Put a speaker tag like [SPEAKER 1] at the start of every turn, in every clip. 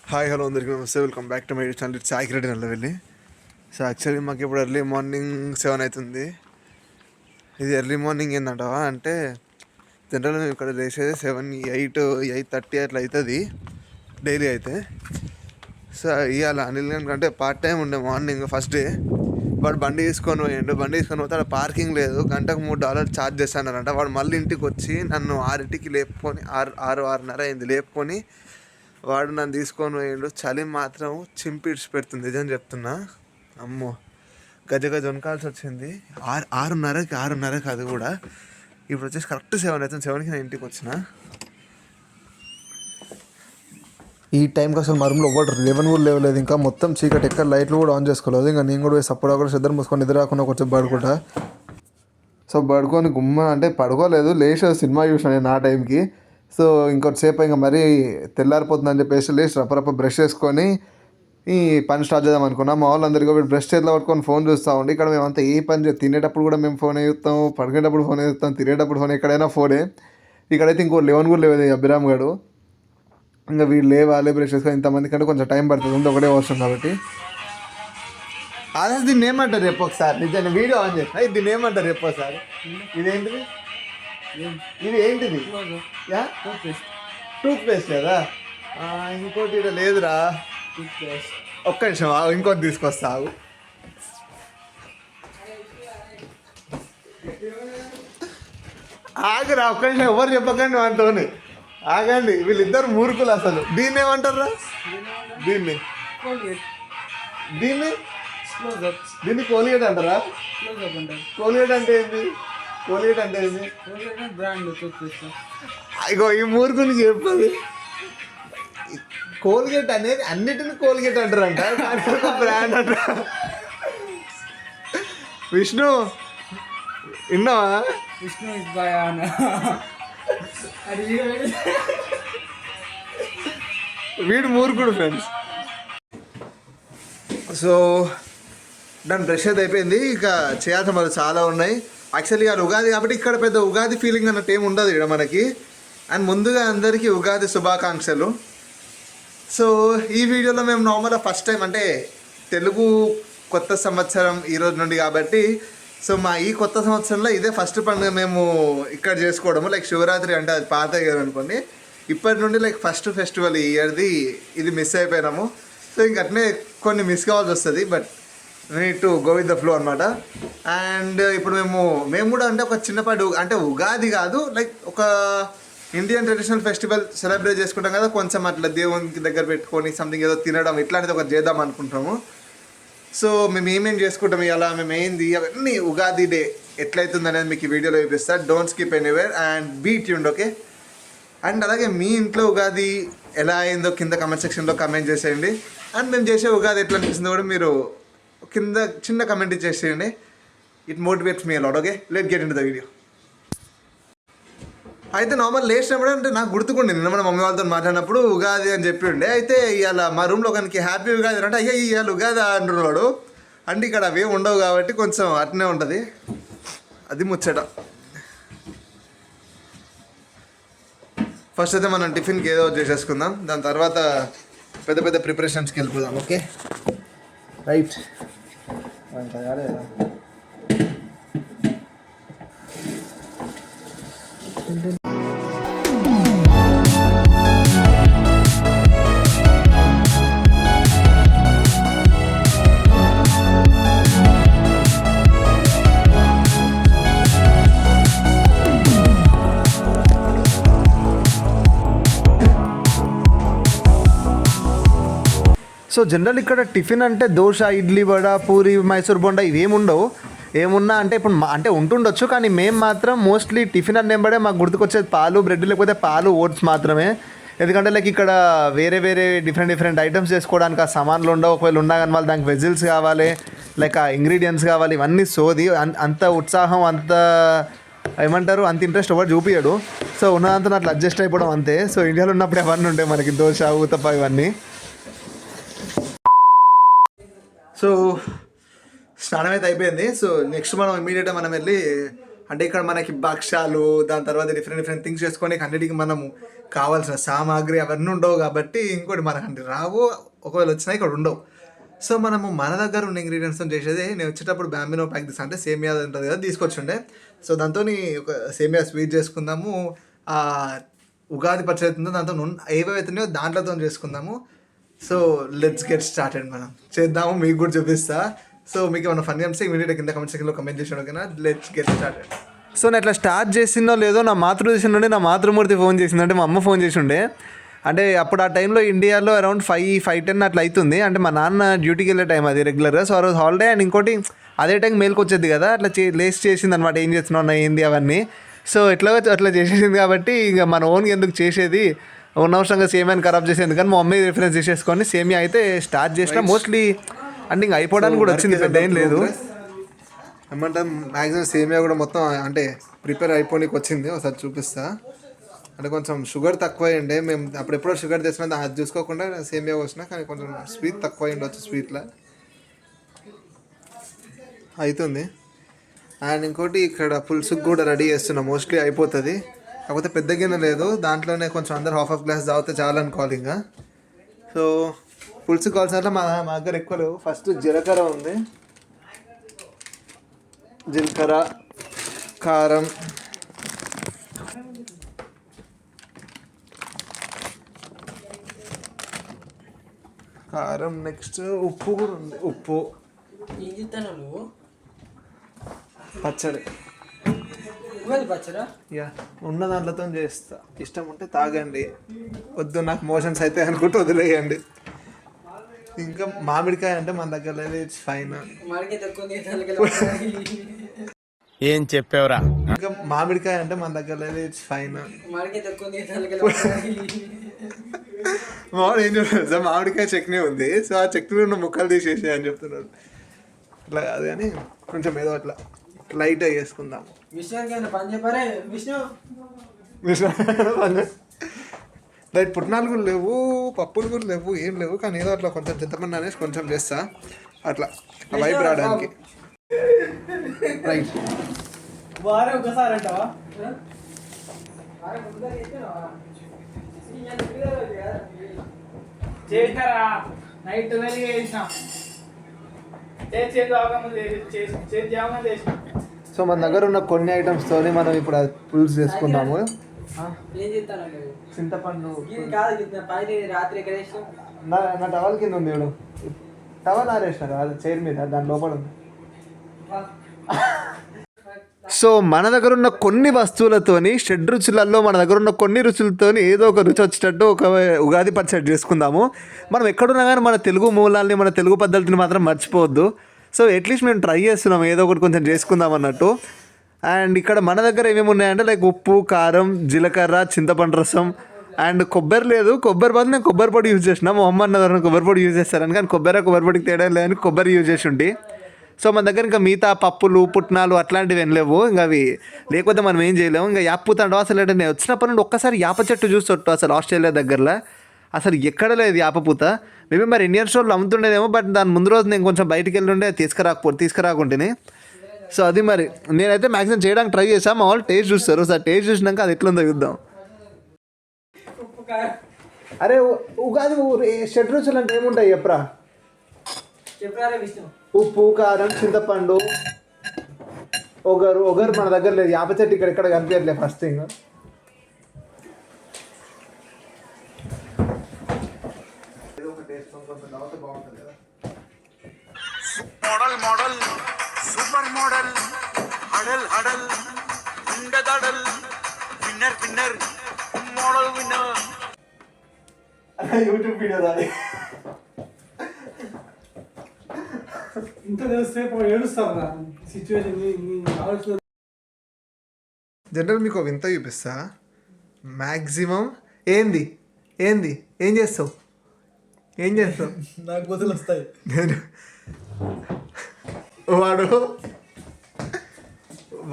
[SPEAKER 1] Hi hello అందరికీ నమస్తే. Welcome back to my channel. It's Sai Reddy Nallavelli. So actually మాకు ఇప్పుడు ఎర్లీ మార్నింగ్ 7 అవుతుంది. ఇది ఎర్లీ మార్నింగ్ ఏంటంటావా అంటే జనరల్గా మేము ఇక్కడ లేచేది 8:30 అట్లా అవుతుంది డైలీ అయితే. సో ఇవాళ అనిల్ అంటే పార్ట్ టైం ఉండే మార్నింగ్ ఫస్ట్ డే వాడు బండి తీసుకొని పోతే అక్కడ పార్కింగ్ లేదు, గంటకు $3 ఛార్జ్ చేస్తానంట. వాడు మళ్ళీ ఇంటికి వచ్చి నన్ను 6కి లేపుకొని 6:30 అయింది లేపుకొని వాడు నన్ను తీసుకొని పోయిండు. చలి మాత్రం చింపిడ్చి పెడుతుంది, నిజం చెప్తున్నా. అమ్మో గజ వనకాల్సి వచ్చింది. 6:30కి అది కూడా. ఇప్పుడు వచ్చేసి కరెక్ట్ 7 అవుతుంది. 7కి నేను ఇంటికి వచ్చిన. ఈ టైంకి అసలు మా రూమ్లో ఒకటి 11 కూడా లేవలేదు. ఇంకా మొత్తం చీకటి, ఎక్కడ లైట్లు కూడా ఆన్ చేసుకోలేదు. ఇంకా నేను కూడా సపోర్ట్ కూడా శ్రద్ధ మూసుకొని నిద్ర రాకుండా కొంచెం పడుకుంటా. సో పడుకొని అంటే పడుకోలేదు, లేచి సినిమా చూసిన నేను ఆ టైంకి. సో ఇంకొద్దిసేపు ఇంకా మరీ తెల్లారిపోతుందని చెప్పేసి లేచి రప్ప బ్రష్ చేసుకొని ఈ పని స్టార్ట్ చేద్దాం అనుకున్నా. మా వాళ్ళందరికీ బ్రష్ చేతిలో పట్టుకొని ఫోన్ చూస్తూ ఉండి ఇక్కడ మేమంతా ఏ పని తినేటప్పుడు కూడా మేము ఫోన్ చూస్తాం, పడుకునేటప్పుడు ఫోన్ చూస్తాం, తినేటప్పుడు ఫోన్, ఎక్కడైనా ఫోనే. ఇక్కడైతే ఇంకో 11 కూడా లేదు అభిరామ్ గారు. ఇంకా వీళ్ళు లేవాలి బ్రష్ చేసుకొని, ఇంతమంది కంటే కొంచెం టైం పడుతుంది, ఉంది ఒకటే అవసరం కాబట్టి. అదే దీన్ని ఏమంటారు రేపు ఒకసారి, నిజంగా వీడియో ఆన్ చేస్తా. దీన్ని ఏమంటారు రేపు ఒకసారి. ఇదేంటిది, ఇది ఏంటిది? టూత్ పేస్ట్ కదా. ఇంకోటి ఇక్కడ లేదురా, ఒక్క నిమిషం ఇంకోటి తీసుకొస్తావు. ఆగరా ఒక్క నిమిషం, ఎవరు చెప్పకండి అంటోని. ఆగండి, వీళ్ళిద్దరు మూర్ఖులు అసలు. దీన్ని ఏమంటారా? దీన్ని దీన్ని కోలిగేట్ అంటారా? కోలిగేట్ అంటే ఏంటి? కోలిగేట్ అంటే ఏంటి? బ్రాండ్ ఇగో ఈ మూర్ఖునికి చెప్పదు. కోల్గేట్ అనేది అన్నిటిని కోల్గేట్ అంటారంట, బ్రాండ్ అంట. విష్ణు విన్నావా? విష్ణు వీడు మూర్ఖుడు ఫ్రెండ్స్. సో దాని బ్రష్ అయితే అయిపోయింది. ఇక చేయాల్సిన మరి చాలా ఉన్నాయి. యాక్చువల్లీ అది ఉగాది కాబట్టి ఇక్కడ పెద్ద ఉగాది ఫీలింగ్ అన్నట్టు ఏమి ఉండదు ఇక్కడ మనకి. అండ్ ముందుగా అందరికీ ఉగాది శుభాకాంక్షలు. సో ఈ వీడియోలో మేము నార్మల్గా ఫస్ట్ టైం అంటే తెలుగు కొత్త సంవత్సరం ఈరోజు నుండి కాబట్టి, సో మా ఈ కొత్త సంవత్సరంలో ఇదే ఫస్ట్ పండుగ మేము ఇక్కడ చేసుకోవడము. లైక్ శివరాత్రి అంటే అది పాత ఇయర్ అనుకోండి. ఇప్పటి నుండి లైక్ ఫస్ట్ ఫెస్టివల్ ఈ ఇయర్ది ఇది మిస్ అయిపోయినాము. సో ఇంక అట్నే కొన్ని మిస్ కావాల్సి వస్తుంది, but need to go with the flow అనమాట. అండ్ ఇప్పుడు మేము కూడా అంటే ఒక చిన్నపాటి అంటే ఉగాది కాదు, లైక్ ఒక ఇండియన్ ట్రెడిషనల్ ఫెస్టివల్ సెలబ్రేట్ చేసుకుంటాం కదా, కొంచెం అట్లా దేవునికి దగ్గర పెట్టుకొని సంథింగ్ ఏదో తినడం ఇట్లాంటిది ఒకటి చేద్దాం అనుకుంటాము. సో మేము ఏమేమి చేసుకుంటాం ఇలా, మేము ఏంది అవన్నీ ఉగాది డే ఎట్లయితుంది అనేది మీకు ఈ వీడియోలో చూపిస్తా. Don't skip anywhere and be tuned, okay? And అలాగే మీ ఇంట్లో ఉగాది ఎలా అయిందో కింద కమెంట్ సెక్షన్లో కమెంట్ చేసేయండి. అండ్ మేము చేసే ఉగాది ఎట్లా అనిపిస్తుందో కూడా మీరు కింద చిన్న కమెంట్ ఇచ్చేసేయండి. It motivates me a lot, okay? Let get in to the video. అయితే నార్మల్ లేచినప్పుడు అంటే నాకు గుర్తుకుండి నిన్న మన మమ్మీ వాళ్ళతో మాట్లాడినప్పుడు ఉగాది అని చెప్పి ఉండే. అయితే ఇవాళ మా రూమ్లో ఒకరికి హ్యాపీ ఉగాది అంటే అయ్యా ఇవాళ ఉగాది అంటున్నాడు. అంటే ఇక్కడ అవేం ఉండవు కాబట్టి కొంచెం అట్నే ఉంటుంది, అది ముచ్చట. ఫస్ట్ అయితే మనం టిఫిన్కి ఏదో చేసేసుకుందాం, దాని తర్వాత పెద్ద పెద్ద ప్రిపరేషన్స్కి వెళ్ళిపోదాం, ఓకే? రైట్. సో జనరల్ ఇక్కడ టిఫిన్ అంటే దోశ, ఇడ్లీ, వడ, పూరి, మైసూర్ బొండా ఇవేముండవు. ఏమున్నా అంటే ఇప్పుడు అంటే ఉంటుండొచ్చు, కానీ మేము మాత్రం మోస్ట్లీ టిఫిన్ అన్నేంబడే మాకు గుర్తుకొచ్చేది పాలు, బ్రెడ్, లేకపోతే పాలు, ఓట్స్ మాత్రమే. ఎందుకంటే లైక్ ఇక్కడ వేరే వేరే డిఫరెంట్ ఐటమ్స్ చేసుకోవడానికి ఆ సామాన్లు ఉండవు. ఒకవేళ ఉన్నా కానీ వాళ్ళు దానికి వెజిల్స్ కావాలి, లైక్ ఆ ఇంగ్రీడియంట్స్ కావాలి, ఇవన్నీ సోది. అంత ఉత్సాహం, అంత ఏమంటారు, అంత ఇంట్రెస్ట్ ఎవరు చూపించడు. సో ఉన్నదంతా అట్లా అడ్జస్ట్ అయిపోవడం అంతే. సో ఇండియాలో ఉన్నప్పుడు అవన్నీ ఉంటాయి మనకి, దోశ, ఊతప్ప ఇవన్నీ. సో స్నానం అయితే అయిపోయింది. సో నెక్స్ట్ మనం ఇమీడియట్గా మనం వెళ్ళి అంటే ఇక్కడ మనకి భక్షాలు దాని తర్వాత డిఫరెంట్ థింగ్స్ చేసుకొని అన్నిటికీ మనము కావాల్సిన సామాగ్రి అవన్నీ ఉండవు కాబట్టి ఇంకోటి మనకు అంటే రావు, ఒకవేళ వచ్చినా ఇక్కడ ఉండవు. సో మనము మన దగ్గర ఉన్న ఇంగ్రీడియంట్స్తో చేసేది. నేను వచ్చేటప్పుడు బ్యాంబినో ప్యాక్ తీసా, అంటే సేమియా ఉంటుంది కదా తీసుకొచ్చుండే. సో దాంతో ఒక సేమియా స్వీట్ చేసుకుందాము, ఉగాది పచ్చడి అవుతుందో దాంతో ఏవైతున్నాయో దాంట్లోతో చేసుకుందాము. సో లెట్స్ గెట్ స్టార్టెడ్, మనం చేద్దాము, మీకు కూడా చూపిస్తా. సో మీకు ఏమైనా ఫన్నీ అనిపిస్తే ఇమీడియట్గా కింద కమెంట్ సెక్షన్లో కమెంట్ చేసాడు ఓకేనా. Let's get started. సో నేను ఇట్లా స్టార్ట్ చేసిందో లేదో నా మాతృదేశం నుండి నా మాతృమూర్తి ఫోన్ చేసింది, అంటే మా అమ్మ ఫోన్ చేసి ఉండే. అంటే అప్పుడు ఆ టైంలో ఇండియాలో అరౌండ్ 5:10 అట్లా అవుతుంది. అంటే మా నాన్న డ్యూటీకి వెళ్ళే టైం అది రెగ్యులర్గా. సో ఆ రోజు హాలిడే, అండ్ ఇంకోటి అదే టైం మేల్కి వచ్చేది కదా, అట్లా లేస్ చేసింది అనమాట. ఏం చేస్తున్నావు ఏంది అవన్నీ. సో అట్లా చేసేసింది కాబట్టి ఇక మన ఓన్గా ఎందుకు చేసేది, అనవసరంగా సేమియాని ఖరాబ్ చేసేది. కానీ మా మమ్మీ రిఫరెన్స్ చేసేసుకొని సేమియా అయితే స్టార్ట్ చేసిన. మోస్ట్లీ అంటే ఇంకా అయిపోవడానికి కూడా వచ్చింది, పెద్ద ఏం లేదు. ఏమంటే మ్యాక్సిమం సేమియా కూడా మొత్తం అంటే ప్రిపేర్ అయిపోనికి వచ్చింది. ఒకసారి చూపిస్తా. అంటే కొంచెం షుగర్ తక్కువ అయ్యండే, మేము అప్పుడెప్పుడో షుగర్ తెచ్చినా అది చూసుకోకుండా సేమియా వచ్చినా, కానీ కొంచెం స్వీట్ తక్కువ ఉండొచ్చు స్వీట్లో అవుతుంది. అండ్ ఇంకోటి ఇక్కడ పులుసుకు కూడా రెడీ చేస్తున్నాం, మోస్ట్లీ అయిపోతుంది. కాకపోతే పెద్ద గిన్నె లేదు, దాంట్లోనే కొంచెం అందరు హాఫ్ గ్లాస్ తాగితే చాలా అనుకోవాలి ఇంకా. సో పులుసు కావాల్సిన మా దగ్గర ఎక్కువ లేవు. ఫస్ట్ జీలకర్ర ఉంది, జీలకర్ర, కారం, నెక్స్ట్ ఉప్పు కూడా ఉంది. ఉప్పు, పచ్చడి. యా, ఉన్న దాంట్లతో చేస్తా. ఇష్టం ఉంటే తాగండి, వద్దు నాకు మోషన్స్ అయితే అనుకుంటూ వదిలేయండి. ఇంకా మామిడికాయ అంటే మన దగ్గర లేదు, ఇట్స్ ఫైన్.
[SPEAKER 2] ఏం చెప్పావురా?
[SPEAKER 1] ఇంకా మామిడికాయ అంటే మన దగ్గర లేదు, ఇట్స్ ఫైన్. ఏం చెప్తారు, మామిడికాయ చట్నీ ఉంది. సో ఆ చట్నీ ఉన్న ముక్కలు తీసేసి అని చెప్తున్నాడు. అట్లా కాదు కానీ కొంచెం ఏదో అట్లా లైట్గా చేసుకుందాము. లైట్ పుట్నాలు కూడా లేవు, పప్పులు కూడా లేవు, ఏం లేవు. కానీ ఏదో అట్లా కొంచెం చింతపండు అనేసి కొంచెం చేస్తా, అట్లా వైపు రావడానికి. రైట్,
[SPEAKER 3] ఒకసారి అంటావా? చేసినారా? నైట్ 12 చేసినాం.
[SPEAKER 1] సో మన దగ్గర ఉన్న కొన్ని ఐటమ్స్తో మనం ఇప్పుడు పులుసు చేసుకుందాము. చింతపండు నా టవల్ కింద ఉంది, ఇప్పుడు టవల్ ఆరేసిన కదా చైర్ మీద, దాని లోపల ఉంది. సో మన దగ్గర ఉన్న కొన్ని వస్తువులతోని షడ్రుచులలో మన దగ్గర ఉన్న కొన్ని రుచులతోని ఏదో ఒక రుచి వచ్చేటట్టు ఒక ఉగాది పచ్చడి చేసుకుందాము. మనం ఎక్కడున్నా కానీ మన తెలుగు మూలాల్ని, మన తెలుగు పద్ధతిని మాత్రం మర్చిపోవద్దు. సో అట్లీస్ట్ మేము ట్రై చేస్తున్నాం ఏదో ఒకటి కొంచెం చేసుకుందాం అన్నట్టు. అండ్ ఇక్కడ మన దగ్గర ఏమేమి ఉన్నాయంటే లైక్ ఉప్పు, కారం, జీలకర్ర, చింతపండు రసం, అండ్ కొబ్బరి లేదు. కొబ్బరి బదులు నేను కొబ్బరి పొడి యూజ్ చేసిన. మా అమ్మ అన్న కొబ్బరి పొడి యూజ్ చేస్తారని, కానీ కొబ్బరి పొడికి తేడా లేదని కొబ్బరి యూజ్ చేసి ఉండి. సో మన దగ్గర ఇంకా మిగతా పప్పులు, పుట్నాలు అట్లాంటివి ఏం లేవు. ఇంకా అవి లేకపోతే మనం ఏం చేయలేము. ఇంకా యాపుతాండవు అసలు. అంటే నేను వచ్చినప్పటి నుండి ఒక్కసారి యాప చెట్టు చూసొట్టు అసలు ఆస్ట్రేలియా దగ్గరలో అసలు ఎక్కడ లేదు యాపపూత. మేబీ మరి ఇండియన్ స్టోర్లో అమ్ముతుండేదేమో, బట్ దాని ముందు రోజు నేను కొంచెం బయటికి వెళ్ళి తీసుకురాకుంటేనే. సో అది మరి నేనైతే మ్యాక్సిమం చేయడానికి ట్రై చేసాను. మా వాళ్ళు టేస్ట్ చూస్తారు. సార్ టేస్ట్ చూసినాక అది ఎట్లుందో చూద్దాం. అరే ఉగాది షడ్రుచులు అంటే ఏముంటాయి చెప్పరా? ఉప్పు, కారం, చింతపండు, ఒగరు మన దగ్గర లేదు. యాప చెట్టు ఇక్కడ కనిపించట్లేదు ఫస్ట్ థింగ్. ఏదో ఒక టేస్ట్ కొంచెం నవ్వుతే బాగుంటుంది కదా.
[SPEAKER 2] మోడల్ సూపర్ మోడల్ హడల్ ఉండదడల్ winner model winner.
[SPEAKER 1] YouTube video రాలి
[SPEAKER 3] ఇంత తెలిసేపు ఏడుస్తారా సిచ్యువేషన్.
[SPEAKER 1] జనరల్ మీకు వింత చూపిస్తా. మ్యాక్సిమం ఏంది ఏం చేస్తావు
[SPEAKER 3] నాకు బదులు వస్తాయి.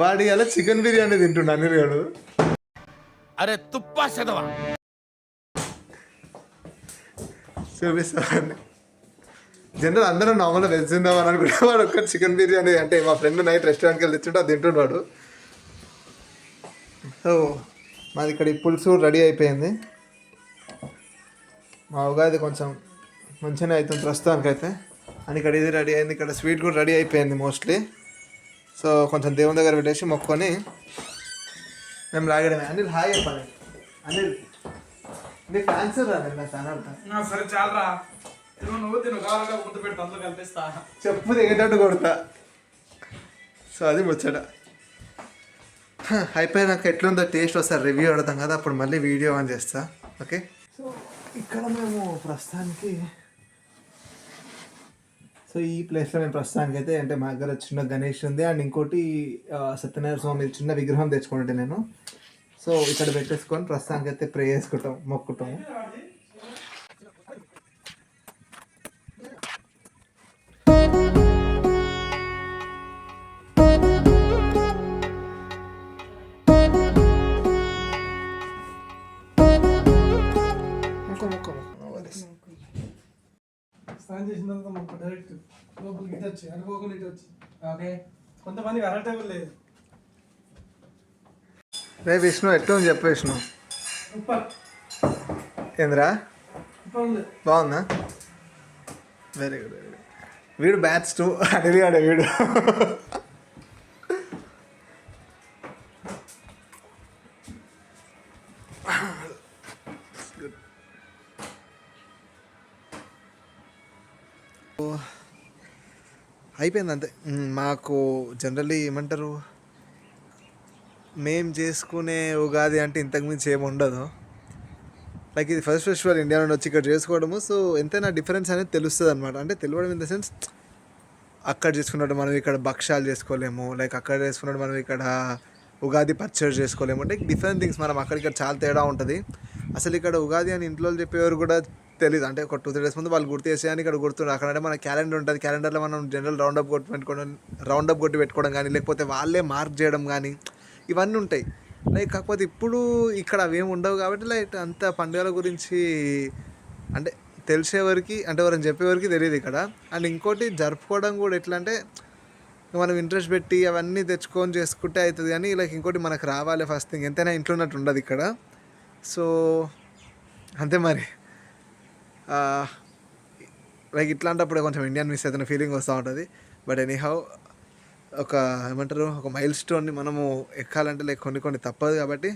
[SPEAKER 1] వాడు అలా చికెన్ బిర్యానీ తింటుండు అనిరుగాడు.
[SPEAKER 2] అరే తుప్పా చదవా
[SPEAKER 1] చూపిస్తామండి. జనరల్ అందరూ నార్మల్గా వెజ్ తిందామని అనుకుంటే వాడు ఒక్క చికెన్ బిర్యానీ, అంటే మా ఫ్రెండ్ నైట్ రెస్టారెంట్కి వెళ్ళి తెచ్చుంటే అది తింటున్నాడు. సో మాది ఇక్కడ ఈ పులుసు రెడీ అయిపోయింది. మా ఉగాది కొంచెం మంచిగానే అవుతుంది ప్రస్తుతానికైతే. అని ఇక్కడ ఇది రెడీ అయింది, ఇక్కడ స్వీట్ కూడా రెడీ అయిపోయింది మోస్ట్లీ. సో కొంచెం దేవుని దగ్గర పెట్టేసి మొక్కుకొని మేము లాగడమే. అనిల్ హాయ్ చెప్పండి. అనిల్ నీకు ఆన్సర్ రాలేదు నా ఛానల్.
[SPEAKER 3] సరే చాలరా, నువ్వు తిను, కావాలంటే ముందు పెట్టి అందులో కల్పిస్తా.
[SPEAKER 1] చెప్పు దిగేటట్టు కొడతా. సో అది ముచ్చట. అయిపోయినాక ఎట్లుందో టేస్ట్ వస్తారు రివ్యూ అడతాం కదా, అప్పుడు మళ్ళీ వీడియో ఆన్ చేస్తా. ఓకే. సో ఇక్కడ మేము ప్రస్తుతానికి ఈ ప్లేస్లో మేము ప్రస్తుతానికి అయితే అంటే మా దగ్గర చిన్న గణేష్ ఉంది అండ్ ఇంకోటి సత్యనారాయణ స్వామి చిన్న విగ్రహం తెచ్చుకుంటే నేను. సో ఇక్కడ పెట్టేసుకొని ప్రస్తుతానికి అయితే ప్రే చేసుకుంటాం, మొక్కుతాము.
[SPEAKER 3] స్నానం చేసిన తర్వాత మాకు డైరెక్ట్ లోపలికి ఇటు వచ్చి అనుకోకుండా ఇటు వచ్చి. ఓకే, కొంతమంది అరటేబుల్ లేదు.
[SPEAKER 1] రే విష్ణు ఎట్లా ఉంది చెప్పు విష్ణు.
[SPEAKER 3] సూపర్.
[SPEAKER 1] ఏంద్రా
[SPEAKER 3] సూపర్ ఉంది.
[SPEAKER 1] బాగుందా? Very good very good. వీడు బ్యాచ్ 2 అనిల్ గాడే వీడు. అయిపోయింది అంతే. మాకు జనరల్లీ ఏమంటారు, మేము చేసుకునే ఉగాది అంటే ఇంతకుమించి ఏమి ఉండదు. లైక్ ఇది ఫస్ట్ ఫెస్టివల్ ఇండియా నుండి వచ్చి ఇక్కడ చేసుకోవడము. సో ఎంతైనా డిఫరెన్స్ అనేది తెలుస్తుంది అనమాట. అంటే తెలియడం ఇన్ ద సెన్స్, అక్కడ చేసుకున్నట్టు మనం ఇక్కడ భక్షాలు చేసుకోలేము, లైక్ అక్కడ చేసుకున్నట్టు మనం ఇక్కడ ఉగాది పచ్చడి చేసుకోలేము. అంటే డిఫరెంట్ థింగ్స్, మనం అక్కడిక్కడ చాలా తేడా ఉంటుంది. అసలు ఇక్కడ ఉగాది అని ఇంట్లో చెప్పేవారు కూడా తెలియదు. అంటే ఒక 2-3 డేస్ ముందు వాళ్ళు గుర్తు చేసేయని ఇక్కడ గుర్తుండే. అక్కడ అంటే మన క్యాలెండర్ ఉంటుంది, క్యాలెండర్లో మనం జనరల్ రౌండప్ కొట్టి పెట్టుకోవడం కానీ, లేకపోతే వాళ్ళే మార్క్ చేయడం కానీ ఇవన్నీ ఉంటాయి. లైక్ కాకపోతే ఇప్పుడు ఇక్కడ అవేమి ఉండవు కాబట్టి లైక్ అంత పండుగల గురించి అంటే తెలిసేవారికి, అంటే ఎవరైనా చెప్పేవారికి తెలియదు ఇక్కడ. అండ్ ఇంకోటి జరుపుకోవడం కూడా ఎట్లా అంటే మనం ఇంట్రెస్ట్ పెట్టి అవన్నీ తెచ్చుకొని చేసుకుంటే అవుతుంది. కానీ లైక్ ఇంకోటి మనకు రావాలి ఫస్ట్ థింగ్, ఎంతైనా ఇంట్లో ఉన్నట్టు ఉండదు ఇక్కడ. సో అంతే మరి. లైక్ ఇట్లాంటప్పుడు కొంచెం ఇండియన్ మిస్ అవుతున్న ఫీలింగ్ వస్తూ ఉంటుంది. బట్ ఎనీహౌ ఒక ఏమంటారు, ఒక మైల్ స్టోన్ని మనము ఎక్కాలంటే లైక్ కొన్ని తప్పదు కాబట్టి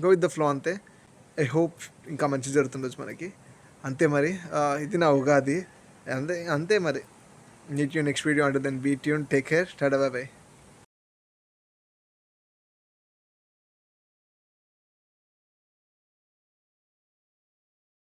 [SPEAKER 1] గో విత్ ద ఫ్లో అంతే. ఐ హోప్ ఇంకా మంచి జరుగుతుండొచ్చు మనకి. అంతే మరి. ఇది నా ఉగాది. అంతే మరి. Meet you next video. అంటే then be tune. Take care. Tata bye by.